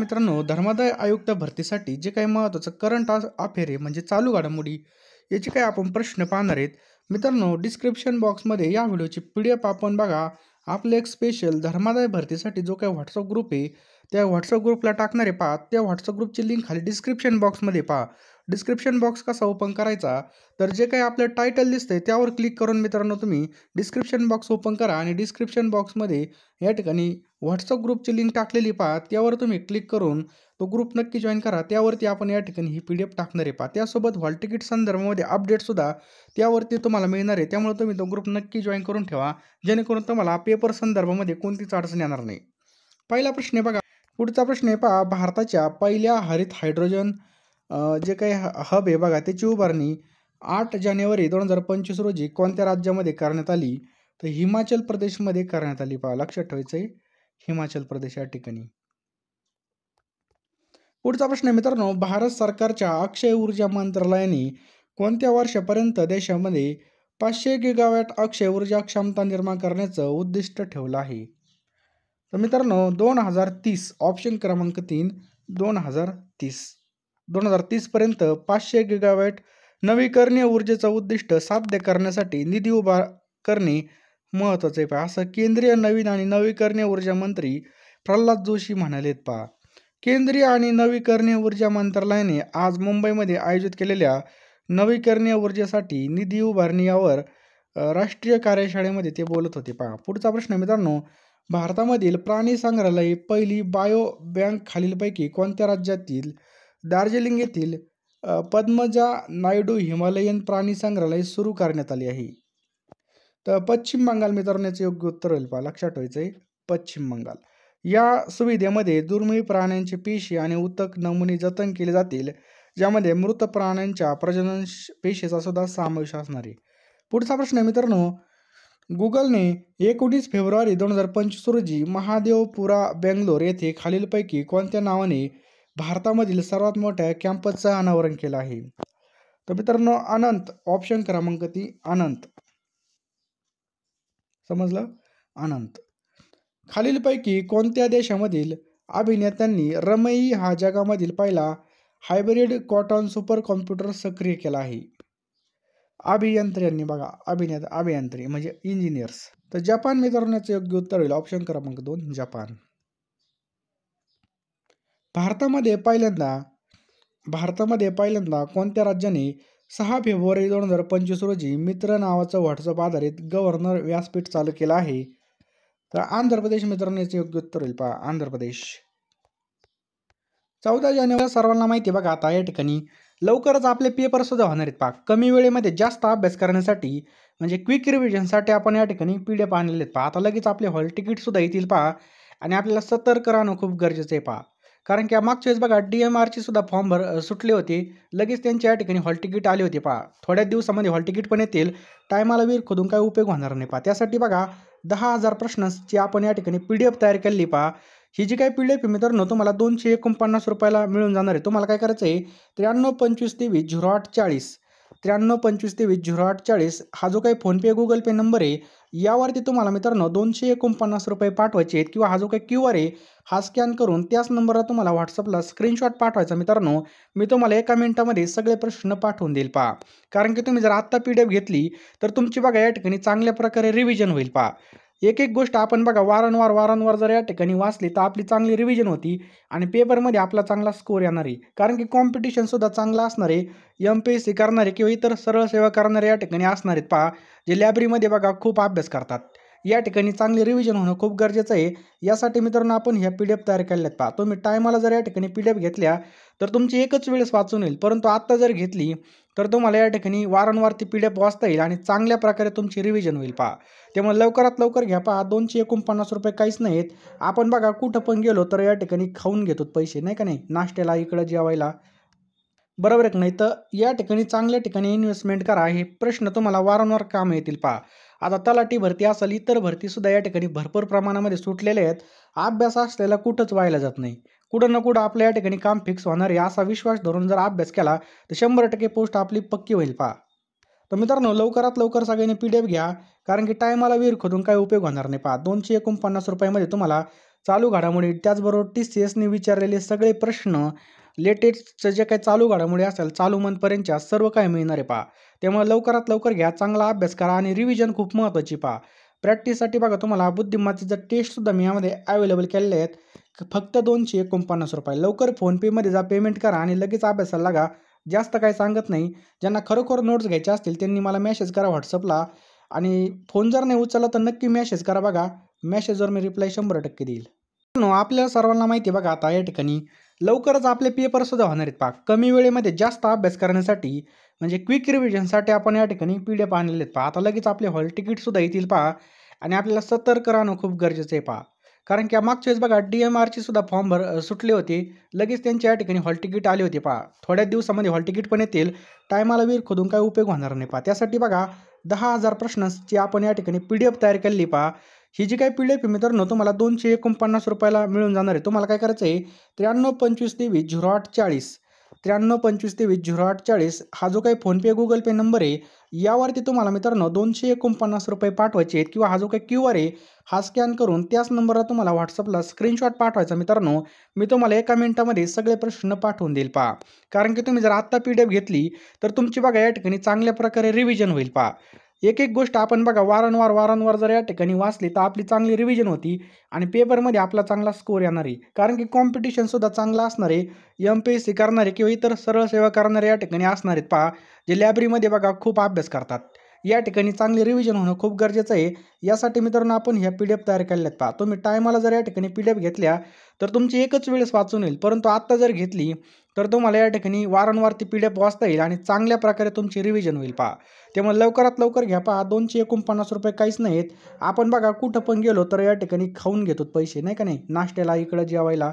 मित्रांनो, धर्मादाय आयुक्त भरतीसाठी जे काही महत्त्वाचं करंट अफेअर आहे म्हणजे चालू घडामोडी याचे काही आपण प्रश्न पाहणार आहेत. मित्रांनो, डिस्क्रिप्शन बॉक्समध्ये या व्हिडिओची PDF आपण बघा. आपलं एक स्पेशल धर्मादाय भरतीसाठी जो काही WhatsApp ग्रुप आहे, त्या WhatsApp ग्रुपला टाकणार आहे पहा. त्या WhatsApp ग्रुपची लिंक खाली डिस्क्रिप्शन बॉक्समध्ये पहा. डिस्क्रिप्शन बॉक्स कसा ओपन करायचा, तर जे काही आपलं टायटल दिसतंय त्यावर क्लिक करून मित्रांनो तुम्ही डिस्क्रिप्शन बॉक्स ओपन करा आणि डिस्क्रिप्शन बॉक्समध्ये या ठिकाणी WhatsApp ग्रुपची लिंक टाकलेली पहा. त्यावर तुम्ही क्लिक करून तो ग्रुप नक्की जॉइन करा. त्यावरती आपण या ठिकाणी ही PDF टाकणार आहे पहा. त्यासोबत हॉल तिकीट संदर्भामध्ये अपडेटसुद्धा त्यावरती तुम्हाला मिळणार आहे. त्यामुळे तुम्ही तो ग्रुप नक्की जॉइन करून ठेवा, जेणेकरून तुम्हाला पेपर संदर्भामध्ये कोणतीच अडचण येणार नाही. पहिला प्रश्न आहे बघा. पुढचा प्रश्न आहे पहा. भारताच्या पहिल्या हरित हायड्रोजन जे काही हब आहे बघा, त्याची उभारणी 8 जानेवारी 2025 रोजी कोणत्या राज्यामध्ये करण्यात आली? तर हिमाचल प्रदेशमध्ये करण्यात आली पहा. लक्षात ठेवायचं आहे, हिमाचल प्रदेश या ठिकाणी. पुढचा प्रश्न आहे मित्रांनो. भारत सरकारच्या अक्षय ऊर्जा मंत्रालयाने कोणत्या वर्षापर्यंत देशामध्ये 500 गिगावॅट अक्षय ऊर्जा क्षमता निर्माण करण्याचं उद्दिष्ट ठेवलं आहे? तर मित्रांनो 2030 ऑप्शन क्रमांक 3 2030 पर्यंत 500 गिगावॅट नवीकरणीय ऊर्जेचं उद्दिष्ट साध्य करण्यासाठी निधी उभा करणे महत्त्वाचं आहे पहा, असं केंद्रीय नवीन आणि नवीकरणीय ऊर्जा मंत्री प्रल्हाद जोशी म्हणालेत पहा. केंद्रीय आणि नवीकरणीय ऊर्जा मंत्रालयाने आज मुंबईमध्ये आयोजित केलेल्या नवीकरणीय ऊर्जेसाठी निधी उभारणी यावर राष्ट्रीय कार्यशाळेमध्ये ते बोलत होते पहा. पुढचा प्रश्न मित्रांनो. भारतामधील प्राणी संग्रहालय पहिली बायो बँक खालीलपैकी कोणत्या राज्यातील? दार्जिलिंग येथील पद्मजा नायडू हिमालयन प्राणी संग्रहालय सुरू करण्यात आले आहे. तर पश्चिम बंगाल मित्रांनो याचं योग्य उत्तर होईल पहा. लक्षात ठेवायचं आहे, पश्चिम बंगाल. या सुविधेमध्ये दुर्मिळ प्राण्यांचे पेशी आणि ऊतक नमुने जतन केले जातील, ज्यामध्ये मृत प्राण्यांच्या प्रजनन पेशीचा सुद्धा समावेश असणार आहे. पुढचा प्रश्न आहे मित्रांनो. गुगलने 19 फेब्रुवारी 2025 रोजी महादेवपुरा बेंगलोर येथे खालीलपैकी कोणत्या नावाने भारतामधील सर्वात मोठ्या कॅम्पसचं अनावरण केलं आहे? तर मित्रांनो अनंत, ऑप्शन क्रमांक 3 अनंत. समजलं? अनंत. खालीलपैकी कोणत्या देशामधील अभिनेत्यांनी रमई हा जगामधील पहिला हायब्रिड क्वांटम सुपर कॉम्प्युटर सक्रिय केला आहे? अभियंत्र्यांनी बघा, अभियंत्री म्हणजे इंजिनियर्स. तर जपान मित्रांनो याचं योग्य उत्तर होईल ऑप्शन क्रमांक 2 जपान. भारतामध्ये पहिल्यांदा कोणत्या राज्याने 6 फेब्रुवारी 2025 रोजी मित्र नावाचं WhatsApp आधारित गव्हर्नर व्यासपीठ चालू केलं आहे? तर आंध्र प्रदेश मित्रांनो याचं योग्य उत्तर होईल पहा, आंध्र प्रदेश. 14 जानेवारी सर्वांना माहिती आहे बघा. आता या ठिकाणी लवकरच आपले पेपर सुद्धा होणार आहेत पहा. कमी वेळेमध्ये जास्त अभ्यास करण्यासाठी म्हणजे क्विक रिव्हिजनसाठी आपण या ठिकाणी PDF आणलेले आहेत पहा. आता लगेच आपले हॉल तिकीट सुद्धा येतील पहा आणि आपल्याला सतर्क राहणं खूप गरजेचं आहे पहा. कारण की मागच्या वेळेस बघा DMRचे सुद्धा फॉर्म सुटले होते, लगेच त्यांच्या या ठिकाणी हॉल तिकीट आले होते पहा. थोड्या दिवसामध्ये हॉल तिकीट पण येतील. टायमाला विहीर खोदून काही उपयोग होणार नाही पहा. त्यासाठी बघा 10,000 प्रश्नांची आपण या ठिकाणी PDF तयार केली पहा. ही जी काही PDF आहे मित्रांनो तुम्हाला 249 रुपयाला मिळून जाणार आहे. तुम्हाला काय करायचं आहे, 9325230840 9325230840 हा जो काही फोनपे गुगल पे नंबर आहे यावरती तुम्हाला मित्रांनो 249 रुपये पाठवायचे आहेत, किंवा हा जो काही QR आहे हा स्कॅन करून त्याच नंबरला तुम्हाला WhatsAppला स्क्रीनशॉट पाठवायचा. मित्रांनो मी तुम्हाला 1 मिनिटामध्ये सगळे प्रश्न पाठवून देईल पहा. कारण की तुम्ही जर आत्ता PDF घेतली तर तुमची बघा या ठिकाणी चांगल्या प्रकारे रिव्हिजन होईल पहा. एक गोष्ट आपण बघा वारंवार जर या ठिकाणी वाचली तर आपली चांगली रिव्हिजन होती आणि पेपरमध्ये आपला चांगला स्कोर येणार आहे. कारण की कॉम्पिटिशन सुद्धा चांगला असणार आहे. MPSC करणारे किंवा इतर सरळ सेवा करणारे या ठिकाणी असणार आहेत पहा, जे लायब्ररीमध्ये बघा खूप अभ्यास करतात. या ठिकाणी चांगली रिव्हिजन होणं खूप गरजेचं आहे. यासाठी मित्रांनो आपण ह्या PDF तयार केल्यात पहा. तुम्ही टायमाला जर या ठिकाणी PDF घेतल्या तर तुमची एकच वेळेस वाचून येईल, परंतु आत्ता जर घेतली तर तुम्हाला या ठिकाणी वारंवार ती PDF वाचता येईल आणि चांगल्या प्रकारे तुमची रिव्हिजन होईल पहा. त्यामुळे लवकरात लवकर घ्या पहा. 249 रुपये काहीच नाहीत. आपण बघा कुठं पण गेलो तर या ठिकाणी खाऊन घेतो पैसे, नाही का नाही, नाश्त्याला इकडं जेवायला, बरोबर आहे की नाही. तर या ठिकाणी चांगल्या ठिकाणी इन्व्हेस्टमेंट करा. हे प्रश्न तुम्हाला वारंवार काम येतील पहा. आता तलाठी भरती असेल, इतर भरती सुद्धा या ठिकाणी भरपूर प्रमाणामध्ये सुटलेले आहेत. अभ्यास असलेला कुठंच व्हायला जात नाही. कुठं ना कुठं आपल्या या ठिकाणी काम फिक्स होणार आहे असा विश्वास धरून जर अभ्यास केला तर 100% पोस्ट आपली पक्की होईल पहा. तर मित्रांनो लवकरात लवकर सगळ्यांनी PDF घ्या, कारण की टायमाला विहीर खोदून काही उपयोग होणार नाही पहा. 249 रुपयामध्ये तुम्हाला चालू घडामोडी त्याचबरोबर TCSने विचारलेले सगळे प्रश्न, लेटेस्ट जे काही चालू घडामोडी असेल चालू मंथपर्यंतच्या सर्व काही मिळणार आहे पहा. त्यामुळे लवकरात लवकर घ्या, चांगला अभ्यास करा आणि रिव्हिजन खूप महत्त्वाची पहा. प्रॅक्टिससाठी बघा तुम्हाला बुद्धिमत्तेचा टेस्टसुद्धा मी यामध्ये अवेलेबल केलेले आहेत. फक्त ₹249. लवकर फोनपेमध्ये जा, पेमेंट करा आणि लगेच अभ्यासाला लागा. जास्त काही सांगत नाही. ज्यांना खरोखर नोट्स घ्यायच्या असतील त्यांनी मला मेसेज करा WhatsAppला आणि फोन जर नाही उचलला तर नक्की मेसेज करा बघा. मेसेजवर मी रिप्लाय 100% देईल. आपल्याला सर्वांना माहिती आहे बघा, आता या ठिकाणी लवकरच आपले पेपरसुद्धा होणार आहेत पहा. कमी वेळेमध्ये जास्त अभ्यास करण्यासाठी म्हणजे क्विक रिव्हिजनसाठी आपण या ठिकाणी PDF आणलेले आहेत पहा. आता लगेच आपले हॉल तिकीटसुद्धा येतील पहा आणि आपल्याला सतर्क राहणं खूप गरजेचं आहे पहा. कारण की मागच्या वेळेस बघा DMRचे सुद्धा फॉर्म सुटले होते. लगेच त्यांच्या या ठिकाणी हॉल तिकीट आले होते पहा. थोड्याच दिवसामध्ये हॉल तिकीट पण येतील. टायमाला विहीर खोदून काही उपयोग होणार नाही पहा. त्यासाठी बघा 10,000 प्रश्नांची आपण या ठिकाणी PDF तयार केलेली पहा. ही जी काही PDF आहे मित्रांनो तुम्हाला ₹249 मिळून जाणार आहे. तुम्हाला काय करायचं आहे 9325230840 9325230840 हा जो काही फोनपे गुगल पे नंबर आहे यावरती तुम्हाला मित्रांनो ₹249 पाठवायचे आहेत किंवा हा जो काही QR आहे हा स्कॅन करून त्याच नंबरला तुम्हाला WhatsAppला स्क्रीनशॉट पाठवायचा मित्रांनो. मी तुम्हाला 1 मिनिटामध्ये सगळे प्रश्न पाठवून देईल पहा. कारण की तुम्ही जर आत्ता PDF घेतली तर तुमची बघा या ठिकाणी चांगल्या प्रकारे रिव्हिजन होईल पहा. एक गोष्ट आपण बघा वारंवार जर या ठिकाणी वाचली तर आपली चांगली रिव्हिजन होती आणि पेपरमध्ये आपला चांगला स्कोर येणार आहे. कारण की कॉम्पिटिशनसुद्धा चांगला असणार आहे. MPSC करणारे किंवा इतर सरळ सेवा करणारे या ठिकाणी असणार आहेत पहा. जे लायब्ररीमध्ये बघा खूप अभ्यास करतात. या ठिकाणी चांगली रिव्हिजन होणं खूप गरजेचं आहे. यासाठी मित्रांनो आपण ह्या PDF तयार केलेल्या आहेत पहा. तुम्ही टायमाला जर या ठिकाणी PDF घेतल्या तर तुमची एकच वेळेस वाचून येईल. परंतु आत्ता जर घेतली तर तुम्हाला या ठिकाणी वारंवार ती PDF वाचता येईल आणि चांगल्या प्रकारे तुमची रिव्हिजन होईल पहा. त्यामुळे लवकरात लवकर घ्या पहा. ₹249 काहीच नाहीत. आपण बघा कुठं पण गेलो तर या ठिकाणी खाऊन घेतो पैसे नाही का नाही, नाश्त्याला इकडं जेवायला.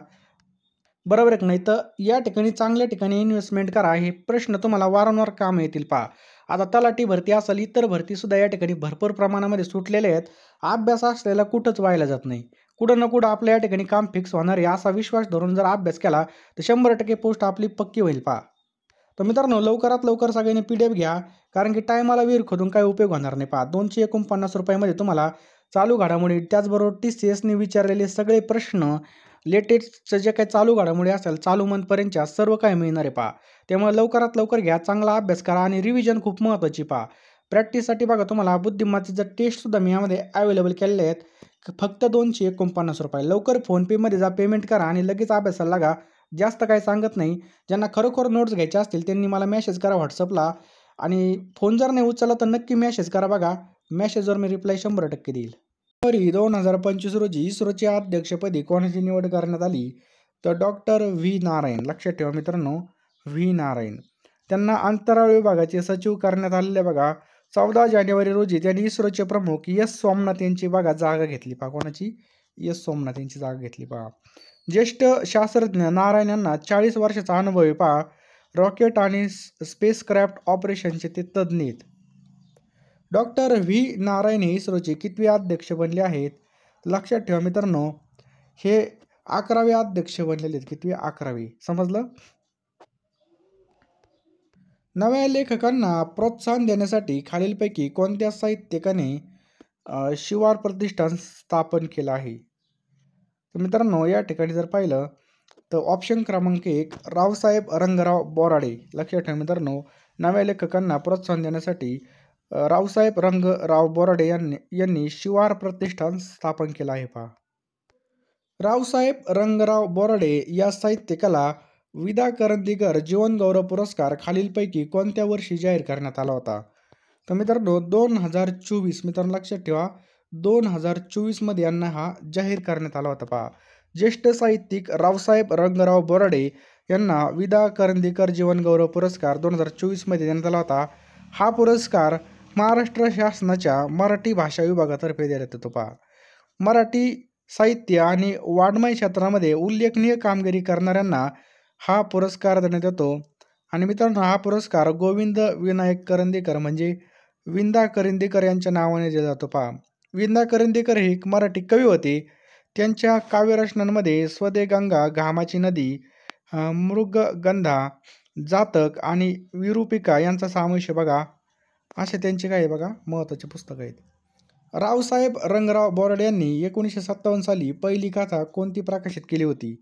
बरोबर आहे की नाही? तर या ठिकाणी चांगल्या ठिकाणी इन्व्हेस्टमेंट करा. हे प्रश्न तुम्हाला वारंवार कामं येतील पहा. आता तलाठी भरती असेल, इतर भरतीसुद्धा या ठिकाणी भरपूर प्रमाणामध्ये सुटलेले आहेत. अभ्यास असलेला कुठंच व्हायला जात नाही. कुठं ना कुठं आपल्या या ठिकाणी काम फिक्स होणार आहे असा विश्वास धरून जर अभ्यास केला तर 100% पोस्ट आपली पक्की होईल पहा. तर मित्रांनो लवकरात लवकर सगळ्यांनी PDF घ्या. कारण की टायमाला विहीर खोदून काही उपयोग होणार नाही पहा. ₹249 मध्ये चालू घडामोडी त्याचबरोबर TCSने विचारलेले सगळे प्रश्न, लेटेस्ट जे काही चालू घडामोडी असेल चालू मंथपर्यंतच्या सर्व काही मिळणार आहे पहा. त्यामुळे लवकरात लवकर घ्या, चांगला अभ्यास करा आणि रिव्हिजन खूप महत्त्वाची पहा. प्रॅक्टिससाठी बघा तुम्हाला बुद्धिमत्तेचा टेस्टसुद्धा मी यामध्ये अवेलेबल केलेले आहेत. फक्त ₹249. लवकर फोनपेमध्ये जा, पेमेंट करा आणि लगेच अभ्यासाला लागा. जास्त काही सांगत नाही. ज्यांना खरोखर नोट्स घ्यायच्या असतील त्यांनी मला मेसेज करा WhatsAppला आणि फोन जर नाही उचलला तर नक्की मेसेज करा बघा. मेसेजवर मी रिप्लाय 100% देईल. जानेवारी 2025 रोजी इस्रोच्या अध्यक्षपदी कोणाची निवड करण्यात आली तर डॉ. नारायण. लक्षात ठेवा मित्रांनो, नारायण. त्यांना अंतराळ विभागाचे सचिव करण्यात आलेले बघा. 14 जानेवारी रोजी त्यांनी इस्रोचे प्रमुख सोमनाथ यांची बघा जागा घेतली पहा. कोणाची? सोमनाथ यांची जागा घेतली पहा. ज्येष्ठ शास्त्रज्ञ नारायण यांना 40 वर्षाचा अनुभव आहे पहा. रॉकेट आणि स्पेसक्राफ्ट ऑपरेशनचे ते तज्ज्ञ आहेत. डॉ. नारायण हे इस्रोचे कितवे अध्यक्ष बनले आहेत? लक्षात ठेवा मित्रांनो, हे 11वे अध्यक्ष बनलेले आहेत. कितवे? 11वे. समजलं? नव्या लेखकांना प्रोत्साहन देण्यासाठी खालीलपैकी कोणत्या साहित्यिकाने शिवार प्रतिष्ठान स्थापन केलं आहे? तर मित्रांनो या ठिकाणी जर पाहिलं तर ऑप्शन क्रमांक 1 रावसाहेब रंगराव बोराडे. लक्षात ठेवा मित्रांनो, नव्या लेखकांना प्रोत्साहन देण्यासाठी रावसाहेब रंगराव बोराडे यांनी शिवार प्रतिष्ठान स्थापन केलं आहे पहा. रावसाहेब रंगराव बोराडे या साहित्यिकाला विदा करंदीकर जीवनगौरव पुरस्कार खालीलपैकी कोणत्या वर्षी जाहीर करण्यात आला होता? तर मित्रांनो 2024. मित्रांनो लक्षात ठेवा 2024 मध्ये यांना हा जाहीर करण्यात आला होता पहा. ज्येष्ठ साहित्यिक रावसाहेब रंगराव बोराडे यांना विदा करंदीकर जीवनगौरव पुरस्कार 2024 मध्ये देण्यात आला होता. हा पुरस्कार महाराष्ट्र शासनाच्या मराठी भाषा विभागातर्फे देण्यात येतो पहा. मराठी साहित्य आणि वाङ्मय क्षेत्रामध्ये उल्लेखनीय कामगिरी करणाऱ्यांना हा पुरस्कार देण्यात येतो. आणि मित्रांनो हा पुरस्कार गोविंद विनायक करंदीकर म्हणजे विंदा करंदीकर यांच्या नावाने दिला जातो पहा. विंदा करंदीकर हे एक मराठी कवी होते. त्यांच्या काव्यरचनांमध्ये स्वदेगंगा, घामाची नदी, मृगगंधा, जातक आणि विरूपिका यांचा समावेश बघा. असे त्यांचे काय बघा महत्त्वाचे पुस्तकं आहेत. रावसाहेब रंगराव बोराडे यांनी 1957 साली पहिली गाथा कोणती प्रकाशित केली होती?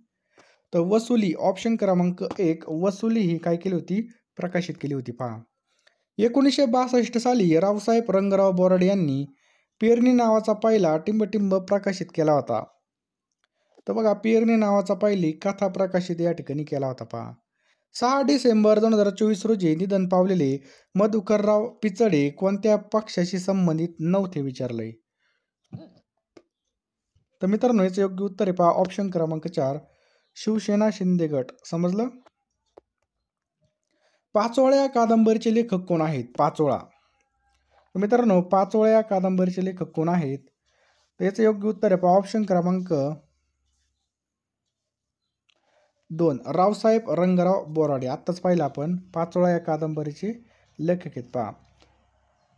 तर वसुली, ऑप्शन क्रमांक 1 वसुली ही काय केली होती? प्रकाशित केली होती पहा. 1962 साली रावसाहेब रंगराव बोराडे यांनी पेरणी नावाचा पहिला टिंबटिंब प्रकाशित केला होता. तर बघा, पेरणी नावाचा पहिली कथा प्रकाशित या ठिकाणी केला होता पहा. 6 डिसेंबर 2024 रोजी निधन पावलेले मधुकरराव पिचडे कोणत्या पक्षाशी संबंधित नव्हते विचारलंय. तर मित्रांनो, याचं योग्य उत्तर आहे पहा ऑप्शन क्रमांक 4 शिवसेना शिंदे गट. समजलं? पाचोळ्या कादंबरीचे लेखक कोण आहेत? पाचोळा. तर मित्रांनो, पाचोळ्या कादंबरीचे लेखक कोण आहेत? तर याचं योग्य उत्तर आहे पहा ऑप्शन क्रमांक 2 रावसाहेब रंगराव बोराडे. आत्ताच पाहिलं आपण, पाचोळा या कादंबरीचे लेखक आहेत पहा.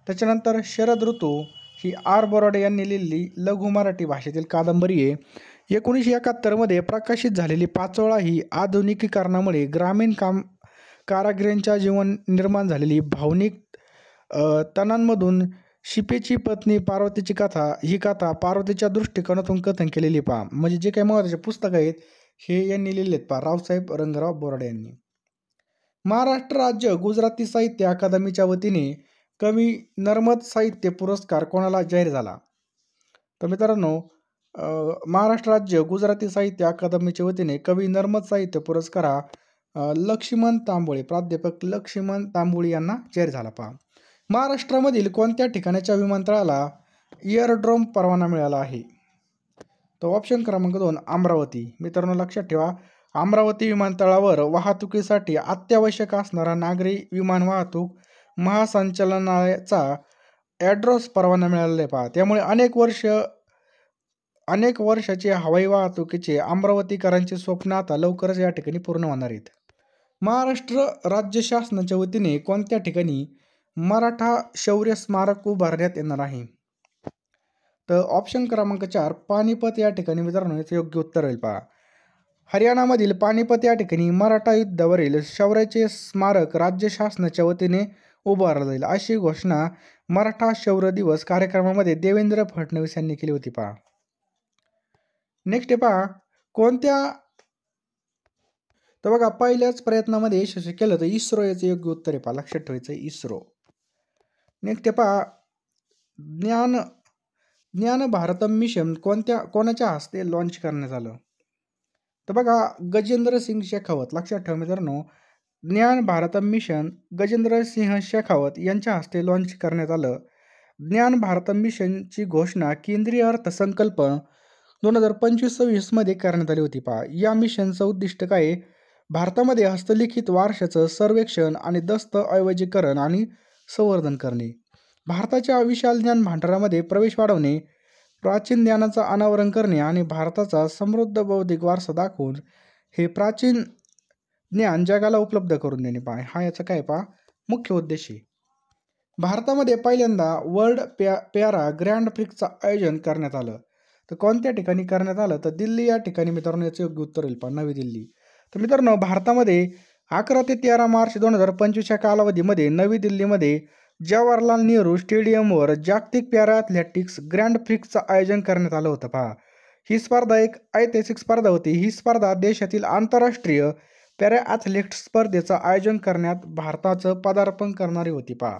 त्याच्यानंतर शरद ऋतू ही आर बोराडे यांनी लिहिलेली लघु मराठी भाषेतील कादंबरी आहे. 1971 प्रकाशित झालेली पाचोळा ही आधुनिकीकरणामुळे ग्रामीण कारागिरांच्या जीवन निर्माण झालेली भावनिक तणांमधून शिपेची पत्नी पार्वतीची कथा, ही कथा पार्वतीच्या दृष्टिकोनातून कथन केलेली पहा. म्हणजे जे काही महत्त्वाचे पुस्तक आहेत हे यांनी लिहिलेत पहा, रावसाहेब रंगराव बोराडे यांनी. महाराष्ट्र राज्य गुजराती साहित्य अकादमीच्या वतीने कवी नर्मद साहित्य पुरस्कार कोणाला जाहीर झाला? तर मित्रांनो, महाराष्ट्र राज्य गुजराती साहित्य अकादमीच्या वतीने कवी नर्मद साहित्य पुरस्कार लक्ष्मण तांबोळी, प्राध्यापक लक्ष्मण तांबोळी यांना जाहीर झाला पहा. महाराष्ट्रामधील कोणत्या ठिकाणाच्या विमानतळाला एअरड्रोम परवाना मिळाला आहे? तो ऑप्शन क्रमांक 2 अमरावती. मित्रांनो, लक्षात ठेवा, अमरावती विमानतळावर वाहतुकीसाठी अत्यावश्यक असणारा नागरी विमान वाहतूक महासंचालनालयाचा ॲड्रोस परवाना मिळालेला आहे पहा. त्यामुळे अनेक वर्षाचे हवाई वाहतुकीचे अमरावतीकरांचे स्वप्न आता लवकरच या ठिकाणी पूर्ण होणार आहेत. महाराष्ट्र राज्य शासनाच्या वतीने कोणत्या ठिकाणी मराठा शौर्य स्मारक उभारण्यात येणार आहे? तर ऑप्शन क्रमांक 4 पानिपत या ठिकाणी. मित्रांनो, याचं योग्य उत्तर होईल पहा. हरियाणामधील पानिपत या ठिकाणी मराठा युद्धावरील शौर्याचे स्मारक राज्य शासनाच्या वतीने उभारलं जाईल, अशी घोषणा मराठा शौर्य दिवस कार्यक्रमामध्ये देवेंद्र फडणवीस यांनी केली होती पहा. नेक्स्ट आहे पहा, कोणत्या, तर बघा, पहिल्याच प्रयत्नामध्ये यशस्वी केलं तर इस्रो याचं योग्य उत्तर आहे पहा. लक्षात ठेवायचं इस्रो. नेक्स्ट आहे पहा, ज्ञान भारतम मिशन कोणाच्या हस्ते लॉन्च करण्यात आलं? तर बघा, गजेंद्र सिंग शेखावत. लक्षात ठेवा मित्रांनो, ज्ञान भारतम मिशन गजेंद्र सिंह शेखावत यांच्या हस्ते लॉन्च करण्यात आलं. ज्ञान भारतम मिशनची घोषणा केंद्रीय अर्थसंकल्प 2025-26 मध्ये करण्यात आली होती पहा. या मिशनचं उद्दिष्ट काय आहे? भारतामध्ये हस्तलिखित वारशाचं सर्वेक्षण आणि दस्तऐवजीकरण आणि संवर्धन करणे, भारताच्या विशाल ज्ञान भांडारामध्ये प्रवेश वाढवणे, प्राचीन ज्ञानाचं अनावरण करणे आणि भारताचा समृद्ध बौद्धिक वारसा दाखवून हे प्राचीन ज्ञान जगाला उपलब्ध करून देणे पहा. हा याचा काय पहा मुख्य उद्देश आहे. भारतामध्ये पहिल्यांदा वर्ल्ड पॅरा ग्रँड प्रिक्सचं आयोजन करण्यात आलं. तर कोणत्या ठिकाणी करण्यात आलं? तर दिल्ली या ठिकाणी. मित्रांनो, याचं योग्य उत्तर होईल पहा नवी दिल्ली. तर मित्रांनो, भारतामध्ये 11 ते 13 मार्च 2025 या कालावधीमध्ये नवी दिल्लीमध्ये जवाहरलाल नेहरू स्टेडियमवर जागतिक पॅरा ॲथलेटिक्स ग्रँड प्रिक्सचं आयोजन करण्यात आलं होतं पहा. ही स्पर्धा एक ऐतिहासिक स्पर्धा होती. ही स्पर्धा देशातील आंतरराष्ट्रीय पॅरा ॲथलेटिक्स स्पर्धेचं आयोजन करण्यात भारताचं पदार्पण करणारी होती पहा.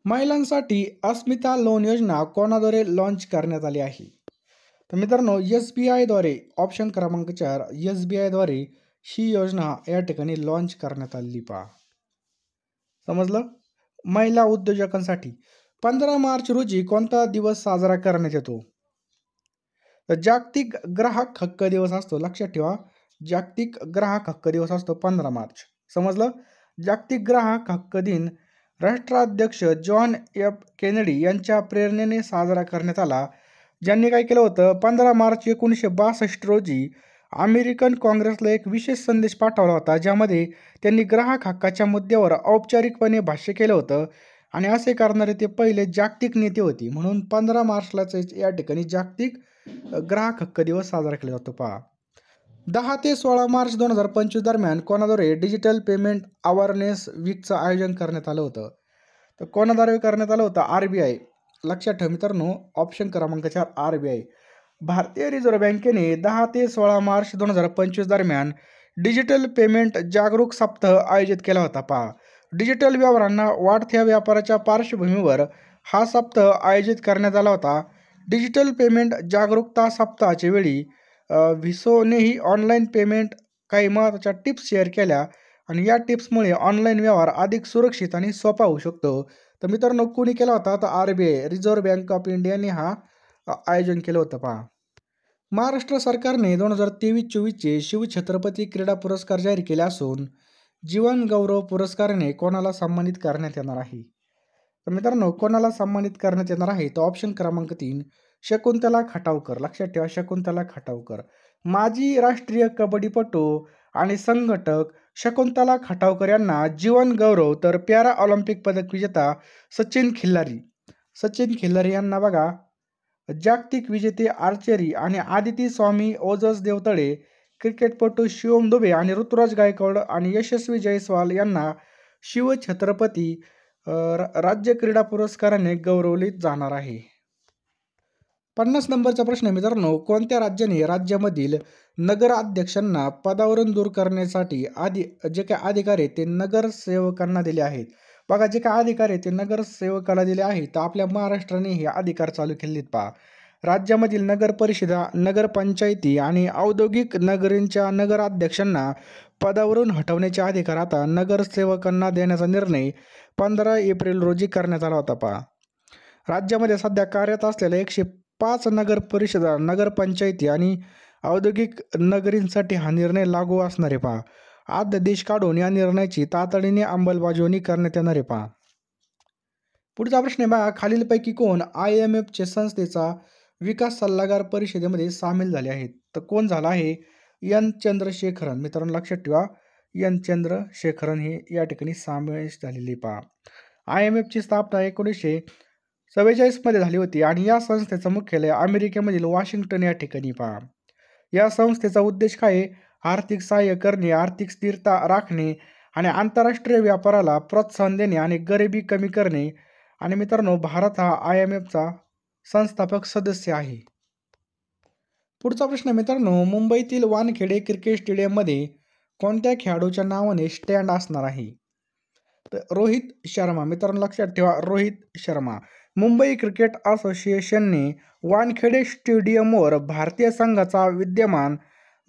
महिलांसाठी अस्मिता लोन योजना कोणाद्वारे लॉन्च करण्यात आली आहे? तर मित्रांनो, SBI द्वारे. ऑप्शन क्रमांक 4 SBI द्वारे ही योजना या ठिकाणी लॉन्च करण्यात आलेली पहा. समजलं? महिला उद्योजकांसाठी 15 मार्च रोजी कोणता दिवस साजरा करण्यात येतो? तर जागतिक ग्राहक हक्क दिवस असतो. लक्षात ठेवा, जागतिक ग्राहक हक्क दिवस असतो 15 मार्च. समजलं? जागतिक ग्राहक हक्क दिन राष्ट्राध्यक्ष जॉन F केनेडी यांच्या प्रेरणेने साजरा करण्यात आला, ज्यांनी काय केलं होतं? 15 मार्च 1962 रोजी अमेरिकन काँग्रेसला एक विशेष संदेश पाठवला होता, ज्यामध्ये त्यांनी ग्राहक हक्काच्या मुद्द्यावर औपचारिकपणे भाष्य केलं होतं आणि असे करणारे ते पहिले जागतिक नेते होते. म्हणून 15 मार्चलाच या ठिकाणी जागतिक ग्राहक हक्क दिवस साजरा केला जातो पहा. 10 ते 16 मार्च 2025 दरम्यान कोणाद्वारे डिजिटल पेमेंट अवेअरनेस वीकचं आयोजन करण्यात आलं होतं? तर कोणाद्वारे करण्यात आलं होतं? RBI. लक्षात ठेवा मित्रांनो, ऑप्शन क्रमांक 4 RBI. भारतीय रिझर्व्ह बँकेने 10 ते 16 मार्च 2025 दरम्यान डिजिटल पेमेंट जागरूक सप्ताह आयोजित केला होता. पहा, डिजिटल व्यवहारांना वाढत्या व्यापाराच्या पार्श्वभूमीवर हा सप्ताह आयोजित करण्यात आला होता. डिजिटल पेमेंट जागरूकता सप्ताहाच्या वेळी व्हिसोनेही ऑनलाईन पेमेंट काही महत्त्वाच्या टिप्स शेअर केल्या आणि या टिप्समुळे ऑनलाईन व्यवहार अधिक सुरक्षित आणि सोपा होऊ शकतो. तर मित्रांनो, कोणी केला होता? तर RBI, रिझर्व्ह बँक ऑफ इंडियाने हा आयोजन केलं होतं. पहा, महाराष्ट्र सरकारने 2023-24चे शिवछत्रपती क्रीडा पुरस्कार जाहीर केले असून जीवन गौरव पुरस्काराने कोणाला सन्मानित करण्यात येणार आहे? तर मित्रांनो, कोणाला सन्मानित करण्यात येणार आहे? तर ऑप्शन क्रमांक 3 शकुंतला खटावकर. लक्षात ठेवा, शकुंतला खटावकर. माजी राष्ट्रीय कबड्डीपटू आणि संघटक शकुंतला खटावकर यांना जीवन गौरव, तर पॅरा ऑलिम्पिक पदक विजेता सचिन खिल्लारी यांना बघा जागतिक विजेते आर्चरी आणि आदिती स्वामी ओजस देवतळे, क्रिकेटपटू शिवम दुबे आणि ऋतुराज गायकवाड आणि यशस्वी जयस्वाल यांना शिवछत्रपती राज्य क्रीडा पुरस्काराने गौरवले जाणार आहे. 50 नंबरचा प्रश्न मित्रांनो, कोणत्या राज्याने राज्यामधील नगराध्यक्षांना पदावरून दूर करण्यासाठी जे काही अधिकार आहेत ते नगरसेवकांना दिले आहेत? बघा, जे काही अधिकार आहेत ते नगरसेवकाला दिले आहेत. तर आपल्या महाराष्ट्राने हे अधिकार चालू केलेत. पहा, राज्यामधील नगर परिषदा, नगरपंचायती आणि औद्योगिक नगरींच्या नगराध्यक्षांना पदावरून हटवण्याचे अधिकार आता नगरसेवकांना देण्याचा निर्णय 15 एप्रिल रोजी करण्यात आला होता. पहा, राज्यामध्ये सध्या कार्यरत असलेल्या 105 नगर परिषदा, नगरपंचायती आणि औद्योगिक नगरींसाठी हा निर्णय लागू असणार आहे. पहा, अध्यादेश काढून या निर्णयाची तातडीने अंमलबजावणी करण्यात येणार आहे. पहा, पुढचा प्रश्न आहे बघा, खालीलपैकी कोण IMF संस्थेचा विकास सल्लागार परिषदेमध्ये सामील झाले आहेत? तर कोण झाला आहे? N चंद्रशेखरन. मित्रांनो, लक्षात ठेवा, N चंद्रशेखरन हे या ठिकाणी समावेश झालेले. पहा, IMF स्थापना 1947 मध्ये झाली होती आणि या संस्थेचं मुख्यालय अमेरिकेमधील वॉशिंग्टन या ठिकाणी. पहा, या संस्थेचा उद्देश काय आहे? आर्थिक सहाय्य करणे, आर्थिक स्थिरता राखणे आणि आंतरराष्ट्रीय व्यापाराला प्रोत्साहन देणे आणि गरिबी कमी करणे. आणि मित्रांनो, भारत हा IMFचा संस्थापक सदस्य आहे. पुढचा प्रश्न मित्रांनो, मुंबईतील वानखेडे क्रिकेट स्टेडियममध्ये कोणत्या खेळाडूच्या नावाने स्टँड असणार आहे? तर रोहित शर्मा. मित्रांनो, लक्षात ठेवा, रोहित शर्मा. मुंबई क्रिकेट असोसिएशनने वानखेडे स्टेडियमवर भारतीय संघाचा विद्यमान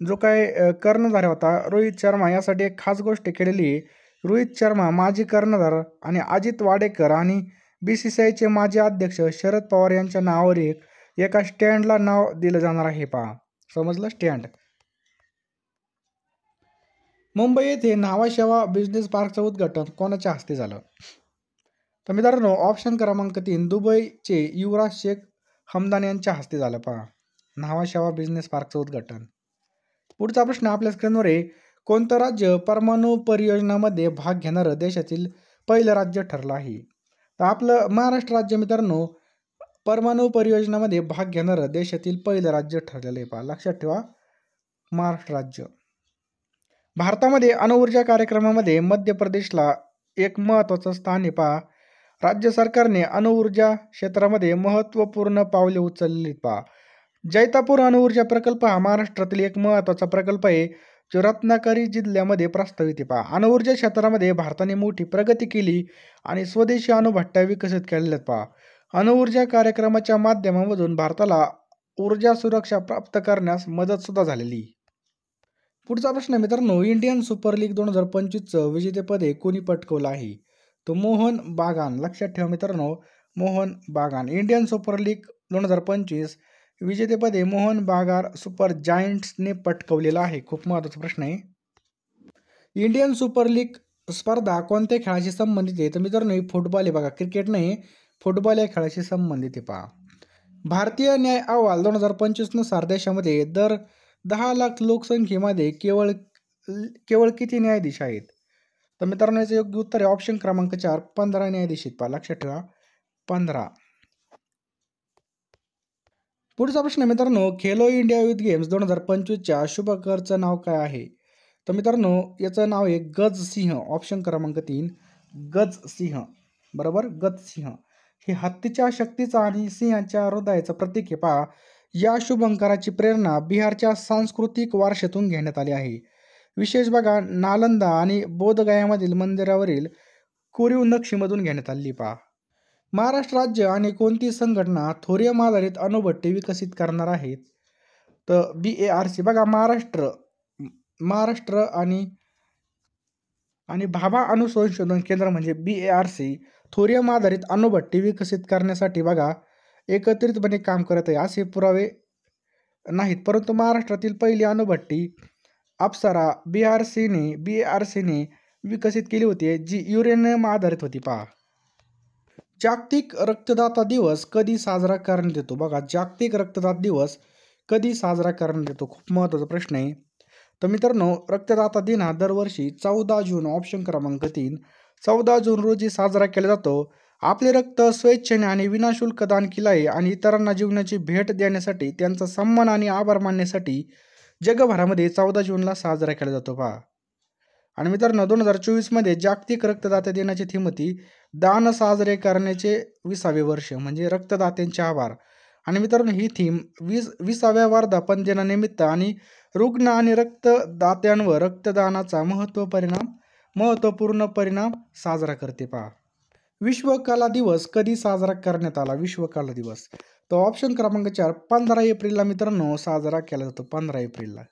जो काय कर्णधार होता रोहित शर्मा यासाठी एक खास गोष्ट केलेली आहे. रोहित शर्मा माजी कर्णधार आणि अजित वाडेकर आणि BCCIचे माजी अध्यक्ष शरद पवार यांच्या नावावर एका स्टँडला नाव दिलं जाणार आहे. पहा, समजलं? स्टँड. मुंबई येथे न्हावाशेवा बिझनेस पार्कचं उद्घाटन कोणाच्या हस्ते झालं? तर मित्रांनो, ऑप्शन क्रमांक 3 दुबईचे युवराज शेख हमदान यांच्या हस्ते झालं. पहा, न्हावाशेवा बिझनेस पार्कचं उद्घाटन. पुढचा प्रश्न आपल्या स्क्रीनवर आहे, कोणतं राज्य परमाणु परियोजनामध्ये भाग घेणारं देशातील पहिलं राज्य ठरलं आहे? तर आपलं महाराष्ट्र राज्य मित्रांनो परमाणु परियोजनामध्ये भाग घेणारं देशातील पहिलं राज्य ठरलेलं आहे. पहा, लक्षात ठेवा, महाराष्ट्र राज्य. भारतामध्ये अणुऊर्जा कार्यक्रमामध्ये मध्य प्रदेशला एक महत्त्वाचं स्थान आहे. पहा, राज्य सरकारने अणुऊर्जा क्षेत्रामध्ये महत्त्वपूर्ण पावले उचलली. पहा, जैतापूर अणुऊर्जा प्रकल्प हा महाराष्ट्रातील एक महत्त्वाचा प्रकल्प आहे जो रत्नागिरी जिल्ह्यामध्ये प्रस्तावित आहे. पहा, अणुऊर्जा क्षेत्रामध्ये भारताने मोठी प्रगती केली आणि स्वदेशी अणुभट्ट्या विकसित केलेल्या. पहा, अणुऊर्जा कार्यक्रमाच्या माध्यमामधून भारताला ऊर्जा सुरक्षा प्राप्त करण्यास मदत सुद्धा झालेली. पुढचा प्रश्न मित्रांनो, इंडियन सुपर लीग 2025चं विजेतेपद कोणी पटकवलं आहे? तो मोहन बागान. लक्षात ठेवा मित्रांनो, मोहन बागान. इंडियन सुपर लीग 2025 विजेतेपदे मोहन बागान सुपर जायंट्सने पटकवलेला आहे. खूप महत्त्वाचा प्रश्न आहे. इंडियन सुपर लीग स्पर्धा कोणत्या खेळाशी संबंधित आहे? तर मित्रांनो, ही फुटबॉल आहे. बघा, क्रिकेट नाही, फुटबॉल या खेळाशी संबंधित आहे. पहा, भारतीय न्याय अहवाल 2025 नुसार देशामध्ये दर 10 लाख लोकसंख्येमध्ये केवळ किती न्यायाधीश आहेत? तर मित्रांनो, याचं योग्य उत्तर आहे ऑप्शन क्रमांक 4 15 न्यायाधीश आहेत. पहा, लक्षात ठेवा, 15. पुढचा प्रश्न मित्रांनो, खेलो इंडिया युथ गेम्स 2025च्या शुभकरचं नाव काय आहे? तर मित्रांनो, याचं नाव आहे गज सिंह. ऑप्शन क्रमांक 3 गज सिंह. बरोबर, गज सिंह. हे हत्तीच्या शक्तीचा आणि सिंहाच्या हृदयाचं प्रतीक आहे पहा. या शुभंकराची प्रेरणा बिहारच्या सांस्कृतिक वारशातून घेण्यात आली आहे. विशेष बघा नालंदा आणि बोधगयामधील मंदिरावरील कोरीव नक्षीमधून घेण्यात आली पहा. महाराष्ट्र राज्य आणि कोणती संघटना थोरियम आधारित अणुभट्टी विकसित करणार आहेत? तर BARC बघा महाराष्ट्र आणि भाभा अणुसंशोधन केंद्र म्हणजे BARC थोरियम आधारित अणुभट्टी विकसित करण्यासाठी बघा एकत्रितपणे काम करत आहे असे पुरावे नाहीत. परंतु महाराष्ट्रातील पहिली अणुभट्टी अप्सरा BARCने विकसित केली होती जी युरेनियम आधारित होती पहा. जागतिक रक्तदाता दिवस कधी साजरा करण्यात येतो? बघा जागतिक रक्तदाता दिवस कधी साजरा करण्यात येतो? खूप महत्त्वाचा प्रश्न आहे. तर मित्रांनो रक्तदाता दिन हा दरवर्षी 14 जून ऑप्शन क्रमांक 3 14 जून रोजी साजरा केला जातो. आपले रक्त स्वेच्छेने आणि विनाशुल्क दान केले आहे आणि इतरांना जीवनाची भेट देण्यासाठी त्यांचा सन्मान आणि आभार मानण्यासाठी जगभरामध्ये 14 जूनला साजरा केला जातो पहा. आणि मित्रांनो 2024 मध्ये जागतिक रक्तदाता दिनाची थीम होती दान साजरे करण्याचे 20वे वर्ष म्हणजे रक्तदात्यांचे आभार. आणि मित्रांनो ही थीम 20व्या वर्धापन दिनानिमित्त आणि रुग्ण आणि रक्तदात्यांवर रक्तदानाचा महत्त्वपूर्ण परिणाम साजरा करते पहा. विश्व कला दिवस कधी साजरा करण्यात आला? विश्व कला दिवस तर ऑप्शन क्रमांक 4 15 एप्रिलला मित्रांनो साजरा केला जातो 15 एप्रिलला.